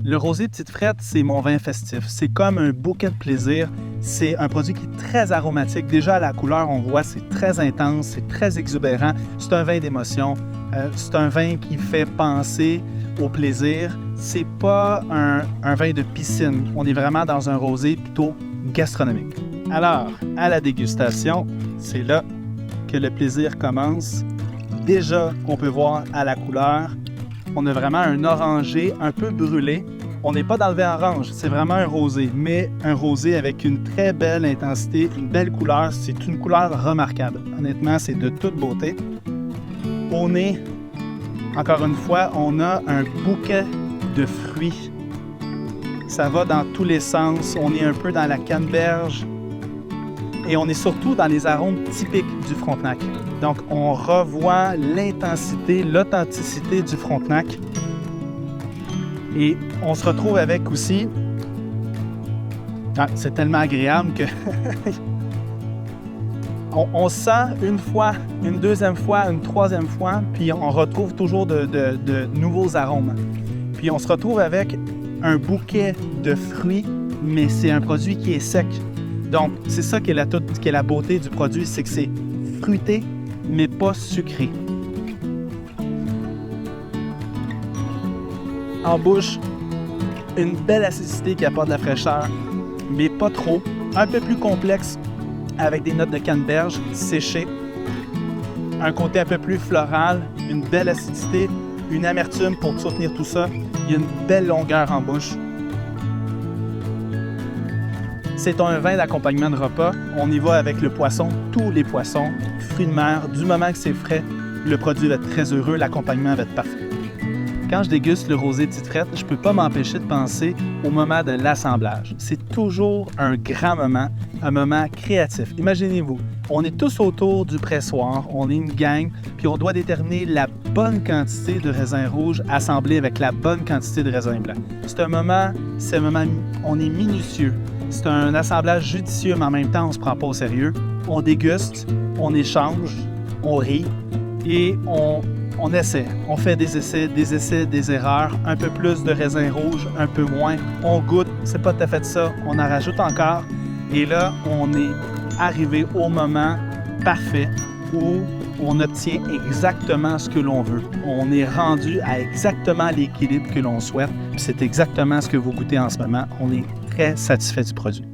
Le rosé Petite Frette, c'est mon vin festif. C'est comme un bouquet de plaisir. C'est un produit qui est très aromatique. Déjà, à la couleur, on voit, c'est très intense, c'est très exubérant. C'est un vin d'émotion. C'est un vin qui fait penser au plaisir. C'est pas un vin de piscine. On est vraiment dans un rosé plutôt gastronomique. Alors, à la dégustation, c'est là que le plaisir commence. Déjà, on peut voir à la couleur, on a vraiment un orangé un peu brûlé. On n'est pas dans le vin orange, c'est vraiment un rosé, mais un rosé avec une très belle intensité, une belle couleur. C'est une couleur remarquable. Honnêtement, c'est de toute beauté. Au nez, encore une fois, on a un bouquet de fruits. Ça va dans tous les sens. On est un peu dans la canneberge et on est surtout dans les arômes typiques du Frontenac. Donc, on revoit l'intensité, l'authenticité du Frontenac. Et on se retrouve avec aussi... c'est tellement agréable que... on sent une fois, une deuxième fois, une troisième fois, puis on retrouve toujours de nouveaux arômes. Puis on se retrouve avec un bouquet de fruits, mais c'est un produit qui est sec. Donc, c'est ça qui est la beauté du produit, c'est que c'est fruité, mais pas sucré. En bouche, une belle acidité qui apporte de la fraîcheur, mais pas trop. Un peu plus complexe, avec des notes de canneberge séchées. Un côté un peu plus floral, une belle acidité, une amertume pour soutenir tout ça. Il y a une belle longueur en bouche. C'est un vin d'accompagnement de repas. On y va avec le poisson, tous les poissons, fruits de mer. Du moment que c'est frais, le produit va être très heureux, l'accompagnement va être parfait. Quand je déguste le rosé Petite Frette, je ne peux pas m'empêcher de penser au moment de l'assemblage. C'est toujours un grand moment, un moment créatif. Imaginez-vous, on est tous autour du pressoir, on est une gang, puis on doit déterminer la bonne quantité de raisin rouge assemblé avec la bonne quantité de raisin blanc. C'est un moment, on est minutieux. C'est un assemblage judicieux, mais en même temps, on ne se prend pas au sérieux. On déguste, on échange, on rit et on essaie. On fait des essais, des erreurs, un peu plus de raisin rouge, un peu moins. On goûte, c'est pas tout à fait ça, on en rajoute encore. Et là, on est arrivé au moment parfait où on obtient exactement ce que l'on veut. On est rendu à exactement l'équilibre que l'on souhaite. Puis c'est exactement ce que vous goûtez en ce moment. On est très satisfait du produit.